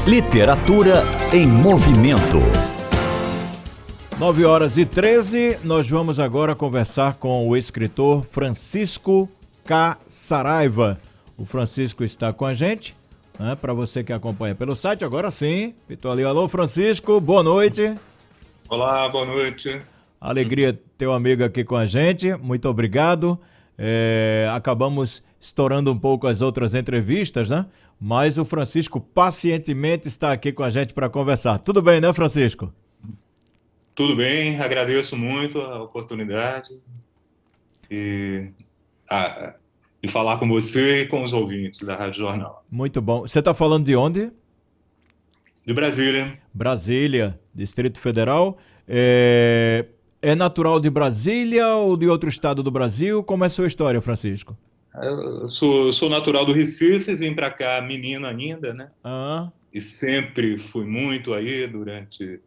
Literatura em Movimento. 9h13, nós vamos agora conversar com o escritor Francisco K. Saraiva. O Francisco está com a gente, né? Para você que acompanha pelo site, agora sim. Estou ali, alô Francisco, boa noite. Olá, boa noite. Alegria ter um amigo aqui com a gente, muito obrigado. Acabamos estourando um pouco as outras entrevistas, né? Mas o Francisco pacientemente está aqui com a gente para conversar. Tudo bem, né, Francisco? Tudo bem, agradeço muito a oportunidade de falar com você e com os ouvintes da Rádio Jornal. Muito bom. Você está falando de onde? De Brasília. Brasília, Distrito Federal. É natural de Brasília ou de outro estado do Brasil? Como é a sua história, Francisco? Eu sou natural do Recife, vim para cá menino ainda, né? E sempre fui muito aí durante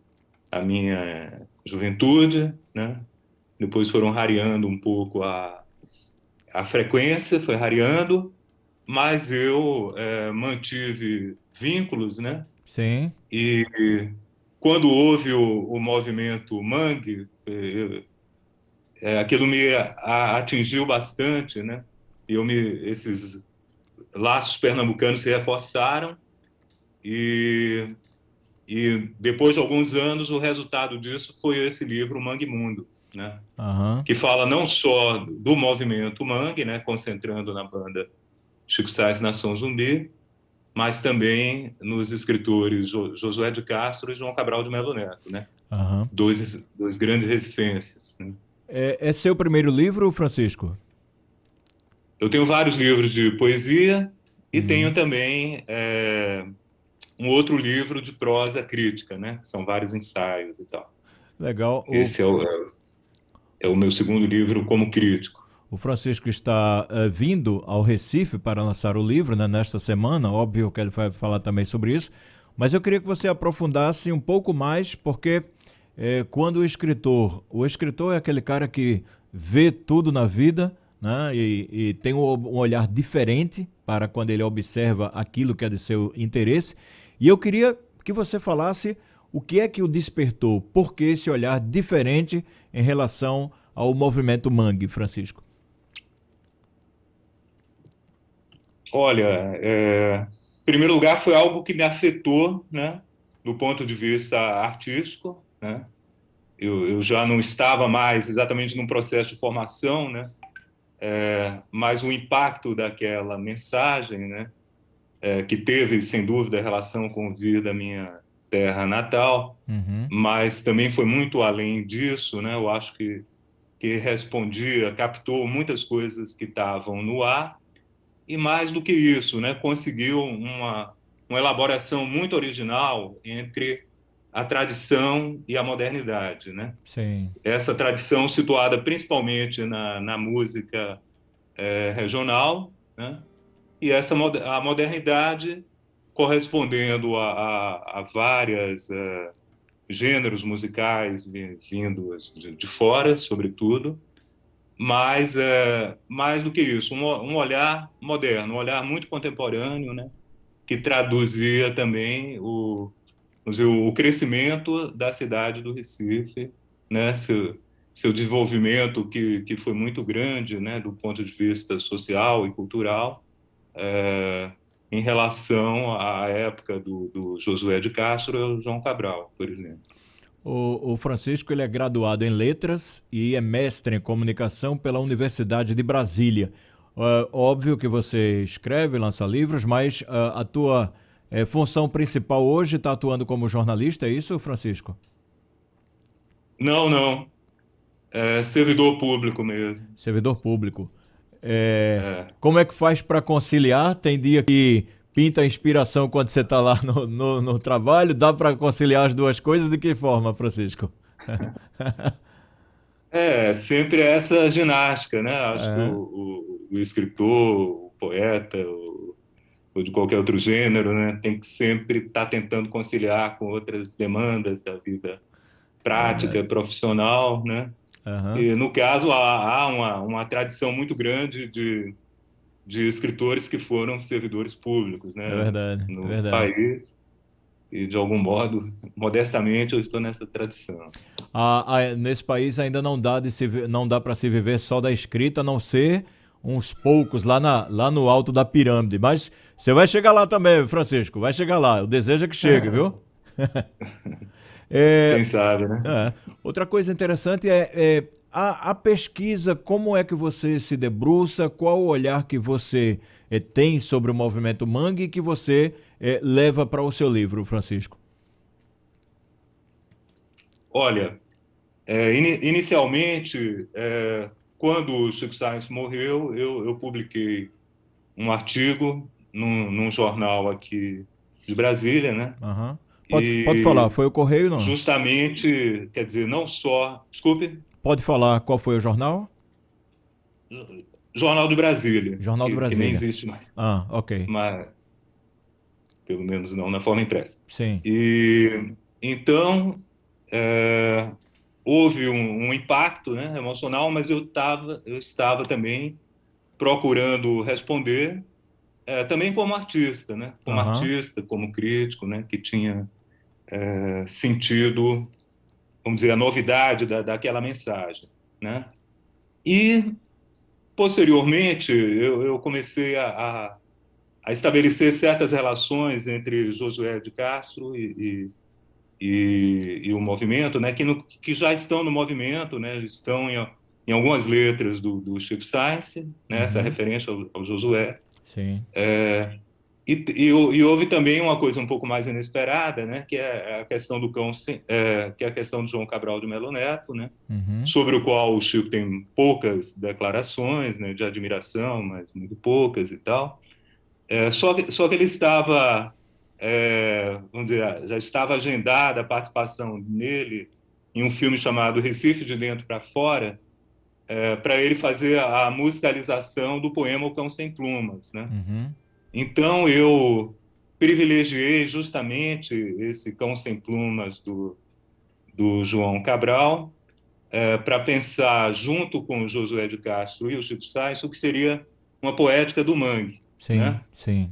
a minha juventude, né? Depois foram rareando um pouco a frequência, foi rareando, mas eu mantive vínculos, né? Sim. E quando houve o movimento Mangue, aquilo me atingiu bastante, né? E esses laços pernambucanos se reforçaram e depois de alguns anos o resultado disso foi esse livro Mangue Mundo, né? Que fala não só do movimento Mangue, né? Concentrando na banda Chico Science Nação Zumbi, mas também nos escritores Josué de Castro e João Cabral de Melo Neto, né? Dois grandes recifenses, né? É seu primeiro livro, Francisco? Eu tenho vários livros de poesia e tenho também um outro livro de prosa crítica, né? São vários ensaios e tal. Legal. Esse é o meu segundo livro como crítico. O Francisco está vindo ao Recife para lançar o livro, né, nesta semana. Óbvio que ele vai falar também sobre isso. Mas eu queria que você aprofundasse um pouco mais, porque quando o escritor é aquele cara que vê tudo na vida, né, e tem um olhar diferente para quando ele observa aquilo que é de seu interesse. E eu queria que você falasse o que é que o despertou, por que esse olhar diferente em relação ao movimento Mangue, Francisco? Olha, em primeiro lugar foi algo que me afetou, né, do ponto de vista artístico, né? Eu já não estava mais exatamente num processo de formação, né? Mas o impacto daquela mensagem, né, que teve, sem dúvida, relação com o vir da minha terra natal, mas também foi muito além disso, né? Eu acho que respondia, captou muitas coisas que estavam no ar, e mais do que isso, né, conseguiu uma elaboração muito original entre a tradição e a modernidade, né? Sim. Essa tradição situada principalmente na música regional, né? E a modernidade correspondendo a várias gêneros musicais vindos de fora, sobretudo, mas mais do que isso, um olhar moderno, um olhar muito contemporâneo, né? Que traduzia também o crescimento da cidade do Recife, né? Seu desenvolvimento que foi muito grande, né? Do ponto de vista social e cultural, em relação à época do Josué de Castro e o João Cabral, por exemplo. O Francisco ele é graduado em Letras e é mestre em Comunicação pela Universidade de Brasília. Óbvio que você escreve, lança livros, mas a tua função principal hoje está atuando como jornalista, é isso, Francisco? Não. É servidor público mesmo. Servidor público. Como é que faz para conciliar? Tem dia que pinta a inspiração quando você está lá no trabalho? Dá para conciliar as duas coisas? De que forma, Francisco? Sempre essa ginástica, né? Acho que o escritor, o poeta, ou de qualquer outro gênero, né, tem que sempre estar tentando conciliar com outras demandas da vida prática, profissional, né? E, no caso, há uma tradição muito grande de escritores que foram servidores públicos, né, É verdade, no país. e de algum modo, modestamente, eu estou nessa tradição. Nesse país ainda não dá, não dá para se viver só da escrita, a não ser uns poucos lá no alto da pirâmide. Mas você vai chegar lá também, Francisco, vai chegar lá. O desejo é que chegue, viu? É, Quem sabe, né? outra coisa interessante a pesquisa, como é que você se debruça, qual o olhar que você tem sobre o movimento Mangue que você leva para o seu livro, Francisco? Olha, inicialmente, quando o Chico Sainz morreu, eu publiquei um artigo num jornal aqui de Brasília, né? Uhum. Pode falar, E foi o Correio não? justamente, quer dizer, não só, desculpe, Pode falar qual foi o jornal? Jornal de Brasília, Jornal do que nem Brasília. existe mais, Ah, ok. mas pelo menos não na forma impressa. Sim. E então é, houve um impacto, né, emocional, mas eu estava também procurando responder, também como artista, né, Aham. como crítico, né, que tinha sentido, vamos dizer, a novidade daquela mensagem, né? E posteriormente eu comecei a estabelecer certas relações entre Josué de Castro e o movimento, né, que já estão no movimento, né, estão em algumas letras do Chico Sainz, né, essa Uhum. referência ao Josué. Sim. E houve também uma coisa um pouco mais inesperada, né, que é a questão do cão, que é a questão de João Cabral de Melo Neto, né, Uhum. sobre o qual o Chico tem poucas declarações, né, de admiração, mas muito poucas e tal. Só que ele estava, vamos dizer, já estava agendada a participação nele em um filme chamado Recife de Dentro para Fora, para ele fazer a musicalização do poema O Cão Sem Plumas, né? Uhum. Então eu privilegiei justamente esse Cão Sem Plumas do João Cabral, para pensar junto com o Josué de Castro e o Chico Sainz o que seria uma poética do mangue, Sim, né? sim.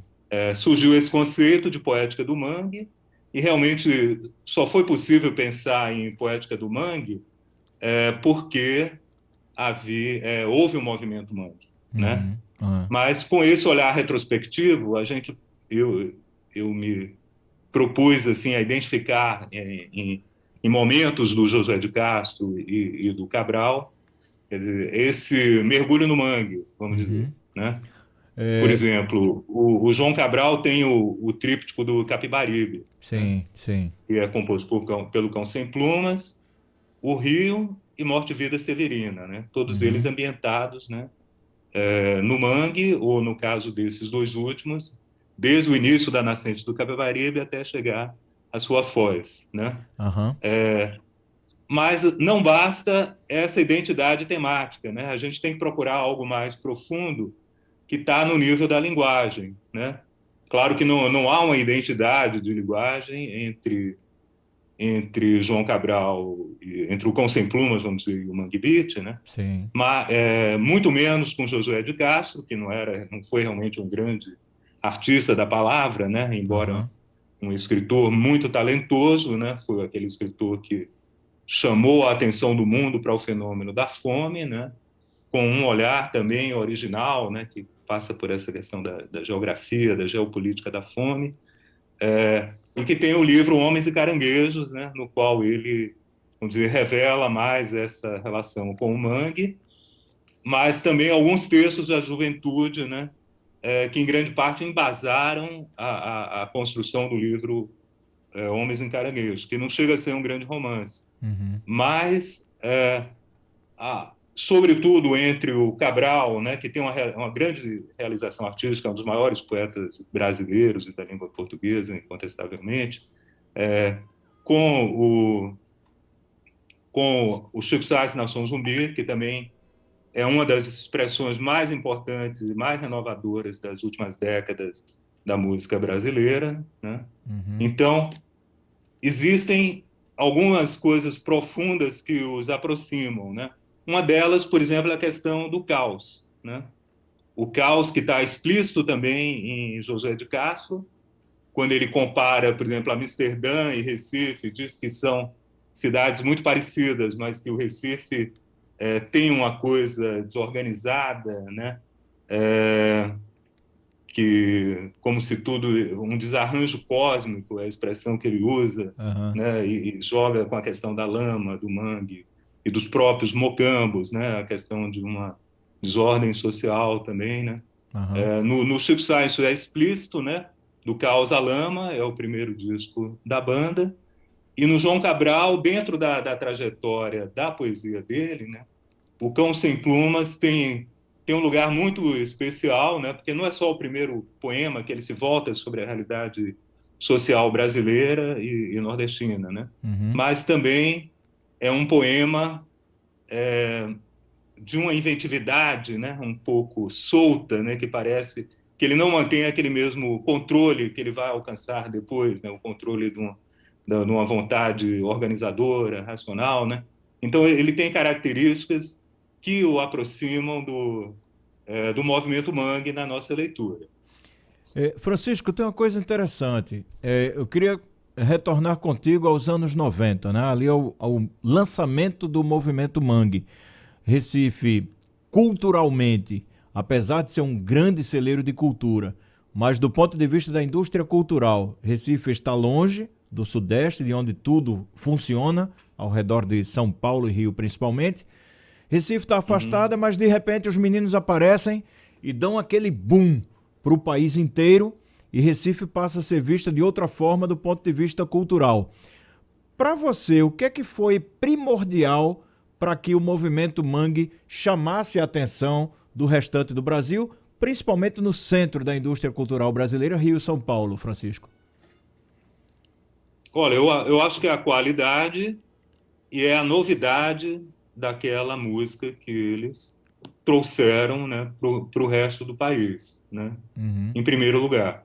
Surgiu esse conceito de poética do mangue e realmente só foi possível pensar em poética do mangue porque houve um movimento mangue, né? Uhum. Ah. Mas com esse olhar retrospectivo, eu, eu me propus assim a identificar em momentos do José de Castro e do Cabral, quer dizer, esse mergulho no mangue, vamos dizer, Uhum. né? Por É, exemplo, o João Cabral tem o tríptico do Capibaribe, né? sim, sim. Que é composto pelo Cão Sem Plumas, o Rio e Morte e Vida Severina, né? Todos eles Uhum. ambientados, né? No mangue, ou no caso desses dois últimos, desde o início da nascente do Capibaribe até chegar à sua foz, né? Aham. Mas não basta essa identidade temática, né? A gente tem que procurar algo mais profundo que está no nível da linguagem, né? Claro que não há uma identidade de linguagem entre João Cabral, entre o Cão Sem Plumas, vamos dizer, e o Mangue Beat, né? Sim. Mas muito menos com Josué de Castro, que não foi realmente um grande artista da palavra, né? Embora Aham. um escritor muito talentoso, né? Foi aquele escritor que chamou a atenção do mundo para o fenômeno da fome, né? Com um olhar também original, né? Que passa por essa questão da geografia, da geopolítica da fome, e que tem o livro Homens e Caranguejos, né? No qual ele, vamos dizer, revela mais essa relação com o mangue, mas também alguns textos da juventude, né? Que em grande parte embasaram a construção do livro Homens e Caranguejos, que não chega a ser um grande romance, Uhum. mas sobretudo entre o Cabral, né, que tem uma grande realização artística, é um dos maiores poetas brasileiros e da língua portuguesa, incontestavelmente, é, com o Chico Sainz Nação Zumbi, que também é uma das expressões mais importantes e mais renovadoras das últimas décadas da música brasileira, né? Uhum. Então, existem algumas coisas profundas que os aproximam, né? Uma delas, por exemplo, é a questão do caos, né? O caos que está explícito também em José de Castro, quando ele compara, por exemplo, Amsterdã e Recife, diz que são cidades muito parecidas, mas que o Recife tem uma coisa desorganizada, né? É, que como se tudo um desarranjo cósmico é a expressão que ele usa, Aham, né? E joga com a questão da lama, do mangue e dos próprios mocambos, né? A questão de uma desordem social também, né? aham. No Chico Science isso é explícito, né? Do Caos à Lama é o primeiro disco da banda. E no João Cabral, dentro da trajetória da poesia dele, né? O Cão Sem Plumas tem um lugar muito especial, né? Porque não é só o primeiro poema que ele se volta sobre a realidade social brasileira e nordestina, né? Uhum. Mas também é um poema de uma inventividade, né? Um pouco solta, né? Que parece que ele não mantém aquele mesmo controle que ele vai alcançar depois, né? O controle de uma vontade organizadora, racional, né? Então ele tem características que o aproximam do movimento Mangue na nossa leitura. Francisco, tem uma coisa interessante. Eu queria retornar contigo aos anos 90, né? Ali ao lançamento do movimento Mangue. Recife, culturalmente, apesar de ser um grande celeiro de cultura, mas do ponto de vista da indústria cultural, Recife está longe do Sudeste, de onde tudo funciona, ao redor de São Paulo e Rio principalmente. Recife está Uhum. afastada, mas de repente os meninos aparecem e dão aquele boom para o país inteiro e Recife passa a ser vista de outra forma do ponto de vista cultural. Para você, o que é que foi primordial para que o movimento Mangue chamasse a atenção do restante do Brasil, principalmente no centro da indústria cultural brasileira, Rio e São Paulo, Francisco? Olha, eu acho que é a qualidade e é a novidade daquela música que eles trouxeram, né, para o resto do país, né? Uhum. Em primeiro lugar,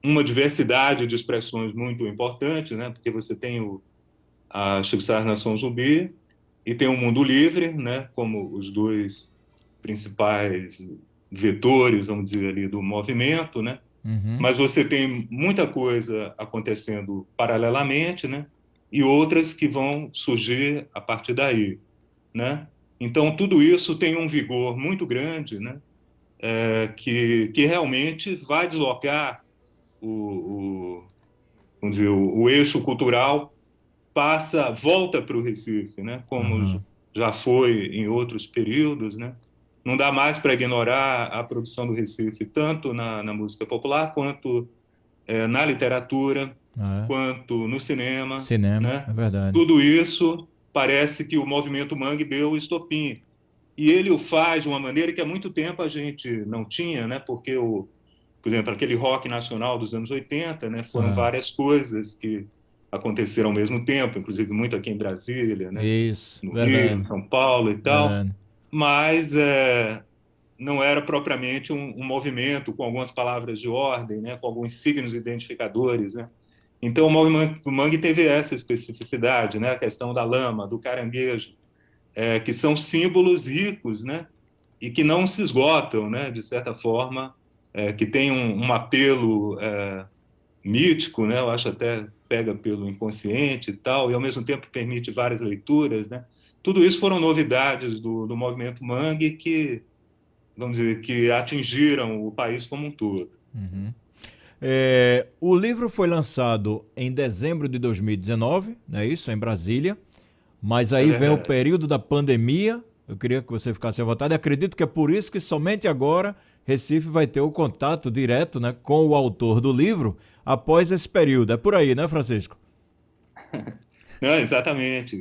uma diversidade de expressões muito importante, né? Porque você tem a Chico Science Nação Zumbi e tem o Mundo Livre, né? Como os dois principais vetores, vamos dizer ali, do movimento, né? Uhum. Mas você tem muita coisa acontecendo paralelamente, né? E outras que vão surgir a partir daí, né? Então tudo isso tem um vigor muito grande, né? Que realmente vai deslocar o vamos dizer, o eixo cultural volta para o Recife, né? Como Uhum. já foi em outros períodos, né? Não dá mais para ignorar a produção do Recife, tanto na música popular, quanto na literatura, É. quanto no cinema, Cinema, é né? verdade. Tudo isso parece que o movimento Mangue deu o estopim. E ele o faz de uma maneira que há muito tempo a gente não tinha, né? Porque por exemplo, aquele rock nacional dos anos 80, né? Foram É. várias coisas que aconteceram ao mesmo tempo, inclusive muito aqui em Brasília, né? Isso, No Rio, em verdade, São Paulo e tal, verdade. mas não era propriamente um movimento com algumas palavras de ordem, né? Com alguns signos identificadores, né? Então, o movimento Mangue teve essa especificidade, né? A questão da lama, do caranguejo, que são símbolos ricos, né? E que não se esgotam, né? De certa forma, que tem um apelo mítico, né? Eu acho até pega pelo inconsciente e tal, e ao mesmo tempo permite várias leituras, né? Tudo isso foram novidades do movimento Mangue que, vamos dizer, que atingiram o país como um todo. Uhum. O livro foi lançado em dezembro de 2019, não é isso? Em Brasília. Mas É aí vem o verdade. período da pandemia. Eu queria que você ficasse à vontade. Acredito que é por isso que somente agora Recife vai ter o contato direto, né, com o autor do livro após esse período. É por aí, né, Francisco? Não, exatamente.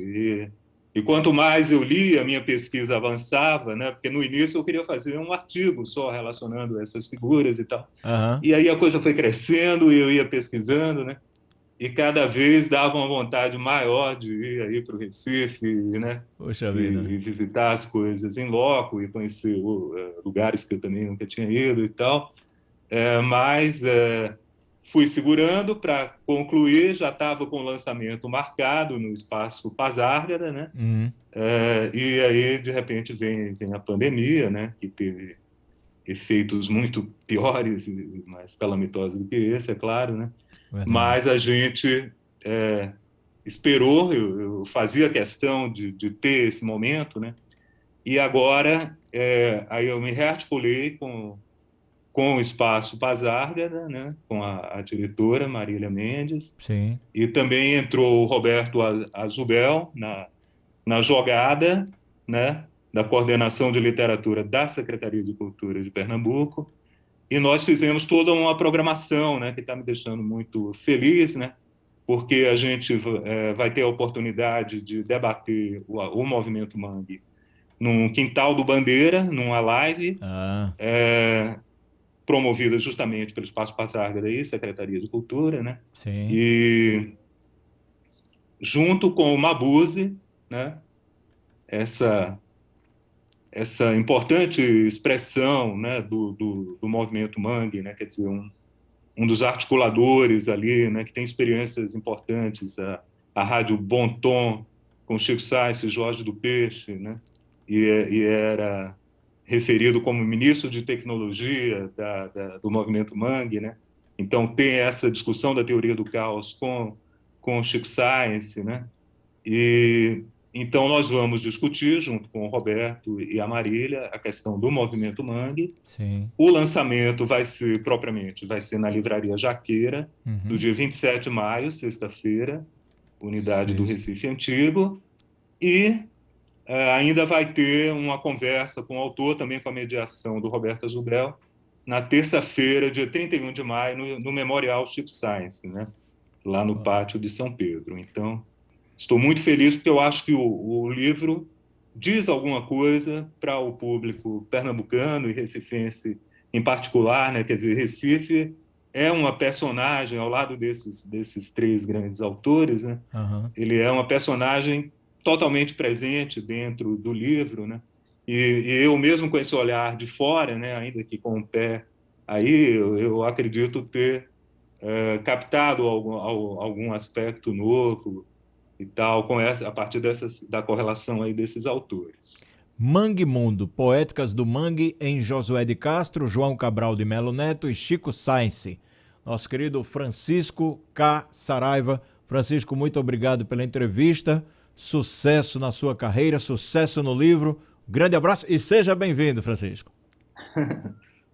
E quanto mais eu li, a minha pesquisa avançava, né? Porque no início eu queria fazer um artigo só relacionando essas figuras e tal. Aham. E aí a coisa foi crescendo e eu ia pesquisando, né? E cada vez dava uma vontade maior de ir aí para o Recife, né? Poxa vida. E visitar as coisas em loco e conhecer lugares que eu também nunca tinha ido e tal. Mas fui segurando para concluir, já estava com o lançamento marcado no Espaço Pazárgada, né? Uhum. E aí, de repente, vem a pandemia, né? Que teve efeitos muito piores e mais calamitosos do que esse, é claro, né? Verdade. Mas a gente esperou, eu fazia questão de ter esse momento, né? E agora, aí eu me rearticulei com o Espaço Pazárgada, né? Com a diretora Marília Mendes, Sim. e também entrou o Roberto Azubel na jogada, né? Da coordenação de literatura da Secretaria de Cultura de Pernambuco, e nós fizemos toda uma programação, né? Que está me deixando muito feliz, né? Porque a gente vai ter a oportunidade de debater o movimento Mangue num quintal do Bandeira, numa live promovida justamente pelo Espaço Pazárgada e Secretaria de Cultura, né? Sim. E junto com o Mabuse, né? Essa importante expressão, né? do movimento Mangue, né? Quer dizer, um dos articuladores ali, né? Que tem experiências importantes, a Rádio Bom Tom, com Chico Sainz e Jorge do Peixe, né? E era referido como ministro de tecnologia do movimento Mangue, né? Então tem essa discussão da teoria do caos com Chico Science, né? E então nós vamos discutir junto com o Roberto e a Marília a questão do movimento Mangue. Sim. O lançamento vai ser na Livraria Jaqueira, do Uhum. dia 27 de maio, sexta-feira, unidade do Isso. Recife Antigo, e ainda vai ter uma conversa com o autor, também com a mediação do Roberto Azubel, na terça-feira, dia 31 de maio, no Memorial Chico Science, né? Lá no Pátio de São Pedro. Então, estou muito feliz porque eu acho que o livro diz alguma coisa para o público pernambucano e recifense em particular, né? Quer dizer, Recife é uma personagem ao lado desses três grandes autores, né? Uhum. Ele é uma personagem totalmente presente dentro do livro, né? E eu mesmo com esse olhar de fora, né? Ainda que com o pé aí, eu acredito ter captado algum aspecto novo e tal a partir da correlação aí desses autores. Mangue Mundo, Poéticas do Mangue, em Josué de Castro, João Cabral de Melo Neto e Chico Sainz. Nosso querido Francisco K. Saraiva. Francisco, muito obrigado pela entrevista. Sucesso na sua carreira, sucesso no livro. Grande abraço e seja bem-vindo, Francisco.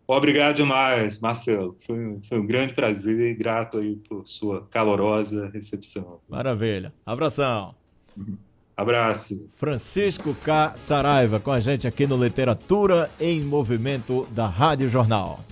Obrigado demais, Marcelo. Foi um grande prazer e grato aí por sua calorosa recepção. Maravilha. Abração. Abraço. Francisco K. Saraiva com a gente aqui no Literatura em Movimento da Rádio Jornal.